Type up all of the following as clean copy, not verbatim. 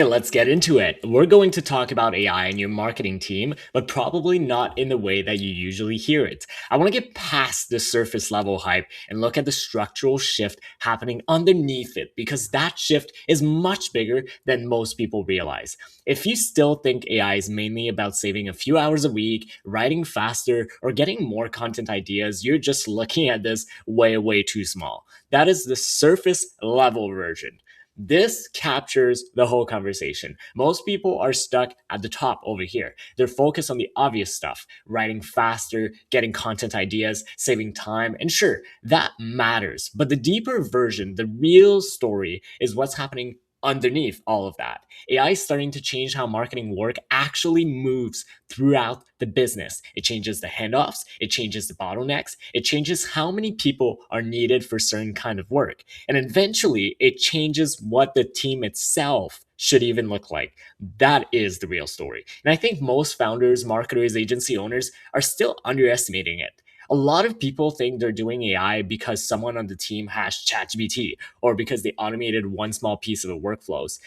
Let's get into it. We're going to talk about AI in your marketing team, but probably not in the way that you usually hear it. I want to get past the surface level hype and look at the structural shift happening underneath it because that shift is much bigger than most people realize. If you still think AI is mainly about saving a few hours a week, writing faster, or getting more content ideas, you're just looking at this way, way too small. That is the surface level version. This captures the whole conversation. Most people are stuck at the top over here. They're focused on the obvious stuff, writing faster, getting content ideas, saving time, and sure, that matters. But the deeper version, the real story, is what's happening underneath all of that. AI is starting to change how marketing work actually moves throughout the business. It changes the handoffs, it changes the bottlenecks, it changes how many people are needed for certain kind of work. And eventually, it changes what the team itself should even look like. That is the real story. And I think most founders, marketers, agency owners are still underestimating it. A lot of people think they're doing AI because someone on the team has ChatGPT or because they automated one small piece of the workflows.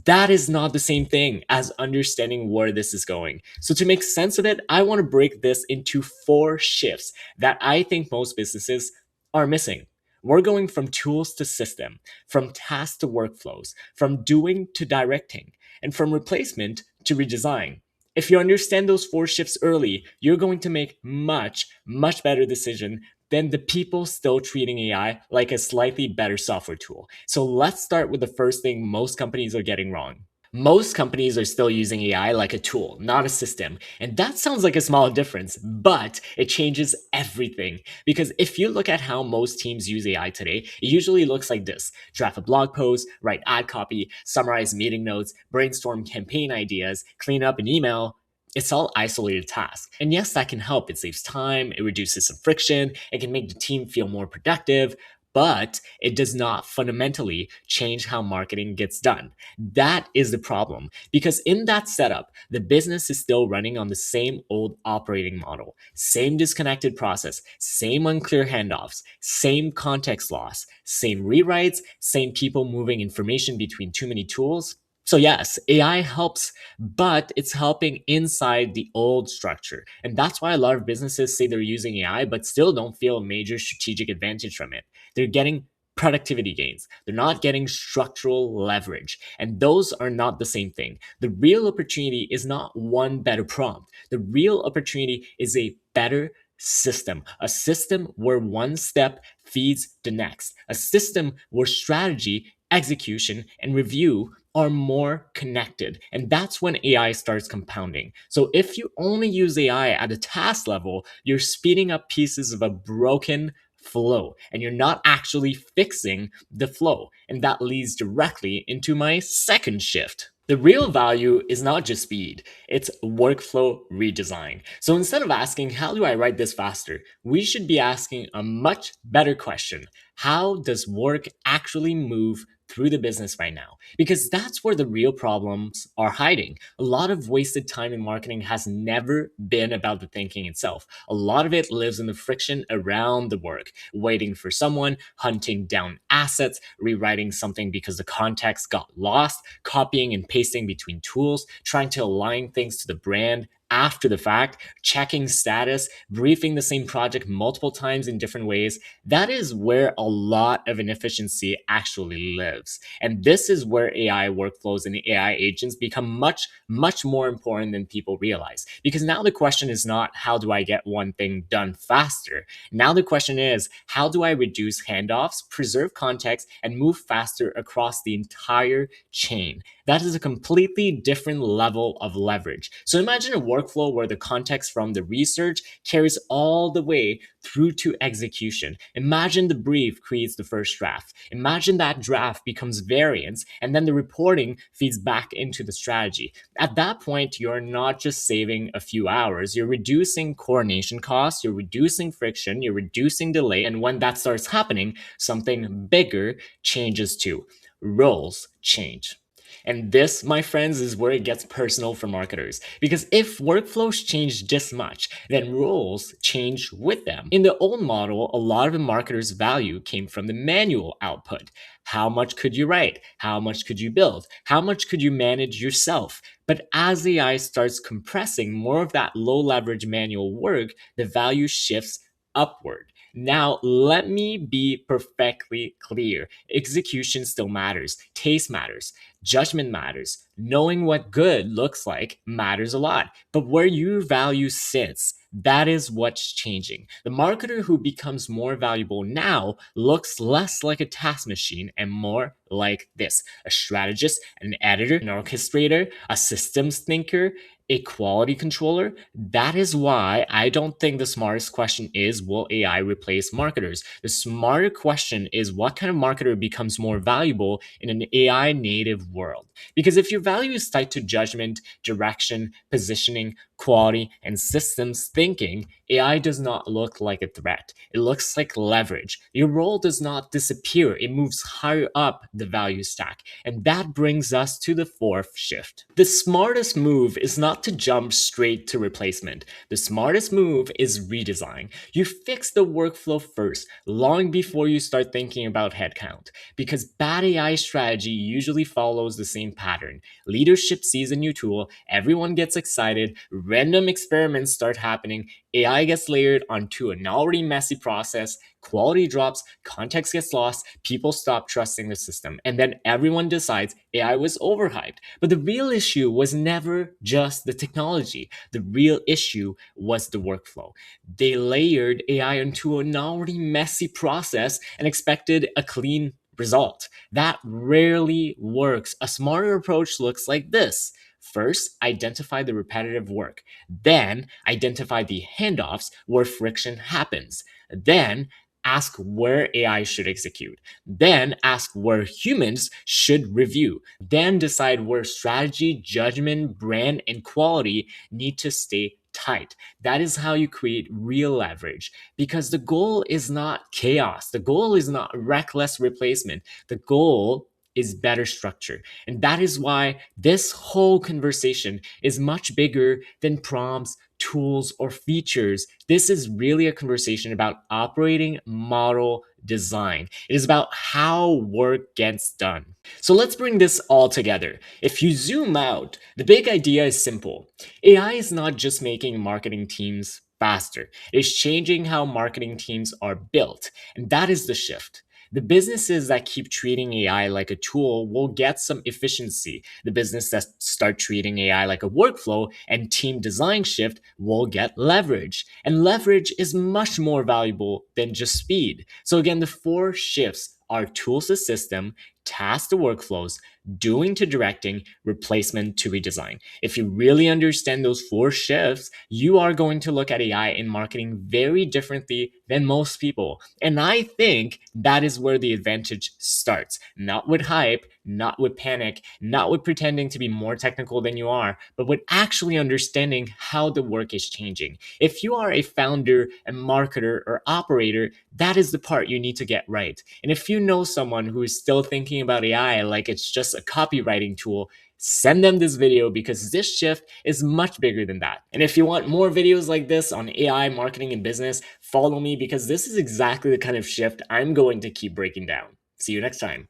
That is not the same thing as understanding where this is going. So, to make sense of it, I want to break this into four shifts that I think most businesses are missing. We're going from tools to system, from task to workflows, from doing to directing, and from replacement to redesign. If you understand those four shifts early, you're going to make much, much better decision than the people still treating AI like a slightly better software tool. So let's start with the first thing most companies are getting wrong. Most companies are still using AI like a tool, not a system. And that sounds like a small difference, but it changes everything. Because if you look at how most teams use AI today, it usually looks like this: draft a blog post, write ad copy, summarize meeting notes, brainstorm campaign ideas, clean up an email. It's all isolated tasks. And yes, that can help. It saves time, it reduces some friction, it can make the team feel more productive, but it does not fundamentally change how marketing gets done. That is the problem. Because in that setup, the business is still running on the same old operating model, same disconnected process, same unclear handoffs, same context loss, same rewrites, same people moving information between too many tools. So, yes, AI helps, but it's helping inside the old structure. And that's why a lot of businesses say they're using AI, but still don't feel a major strategic advantage from it. They're getting productivity gains. They're not getting structural leverage. And those are not the same thing. The real opportunity is not one better prompt. The real opportunity is a better system, a system where one step feeds the next, a system where strategy, execution, and review are more connected. And that's when AI starts compounding. So if you only use AI at a task level, you're speeding up pieces of a broken flow and you're not actually fixing the flow. And that leads directly into my second shift. The real value is not just speed, it's workflow redesign. So instead of asking, how do I write this faster? We should be asking a much better question: how does work actually move through the business right now? Because that's where the real problems are hiding. A lot of wasted time in marketing has never been about the thinking itself. A lot of it lives in the friction around the work, waiting for someone, hunting down assets, rewriting something because the context got lost, copying and pasting between tools, trying to align things to the brand after the fact, checking status, briefing the same project multiple times in different ways. That is where a lot of inefficiency actually lives. And this is where AI workflows and AI agents become much, much more important than people realize. Because now the question is not, how do I get one thing done faster? Now the question is, how do I reduce handoffs, preserve context, and move faster across the entire chain? That is a completely different level of leverage. So imagine a workflow where the context from the research carries all the way through to execution. Imagine the brief creates the first draft. Imagine that draft becomes variants, and then the reporting feeds back into the strategy. At that point, you're not just saving a few hours, you're reducing coordination costs, you're reducing friction, you're reducing delay. And when that starts happening, something bigger changes too. Roles change. And this, my friends, is where it gets personal for marketers. Because if workflows change this much, then rules change with them. In the old model, a lot of the marketers' value came from the manual output. How much could you write? How much could you build? How much could you manage yourself? But as AI starts compressing more of that low leverage manual work, the value shifts upward. Now, let me be perfectly clear. Execution still matters, taste matters, judgment matters. Knowing what good looks like matters a lot. But where your value sits, that is what's changing. The marketer who becomes more valuable now looks less like a task machine and more like this: a strategist, an editor, an orchestrator, a systems thinker, a quality controller. That is why I don't think the smartest question is, will AI replace marketers? The smarter question is, what kind of marketer becomes more valuable in an AI native world? Because if your value is tied to judgment, direction, positioning, quality, and systems thinking, AI does not look like a threat. It looks like leverage. Your role does not disappear, it moves higher up the value stack. And that brings us to the fourth shift. The smartest move is not to jump straight to replacement. The smartest move is redesign. You fix the workflow first, long before you start thinking about headcount. Because bad AI strategy usually follows the same pattern. Leadership sees a new tool, everyone gets excited, random experiments start happening, AI gets layered onto an already messy process, quality drops, context gets lost, people stop trusting the system, and then everyone decides AI was overhyped. But the real issue was never just the technology. The real issue was the workflow. They layered AI into an already messy process and expected a clean result. That rarely works. A smarter approach looks like this. First, identify the repetitive work. Then, identify the handoffs where friction happens. Then, ask where AI should execute. Then, ask where humans should review. Then, decide where strategy, judgment, brand, and quality need to stay tight. That is how you create real leverage, because the goal is not chaos. The goal is not reckless replacement. The goal is better structure. And that is why this whole conversation is much bigger than prompts, tools, or features. This is really a conversation about operating model design. It is about how work gets done. So let's bring this all together. If you zoom out, the big idea is simple. AI is not just making marketing teams faster, it is changing how marketing teams are built. And that is the shift. The businesses that keep treating AI like a tool will get some efficiency. The business that start treating AI like a workflow and team design shift will get leverage. And leverage is much more valuable than just speed. So again, the four shifts are tools to system, task to workflows, doing to directing, replacement to redesign. If you really understand those four shifts, you are going to look at AI in marketing very differently than most people. And I think that is where the advantage starts. Not with hype, not with panic, not with pretending to be more technical than you are, but with actually understanding how the work is changing. If you are a founder, a marketer, or operator, that is the part you need to get right. And if you know someone who is still thinking about AI like it's just a copywriting tool, send them this video, because this shift is much bigger than that. And if you want more videos like this on AI, marketing, and business, follow me, because this is exactly the kind of shift I'm going to keep breaking down. See you next time.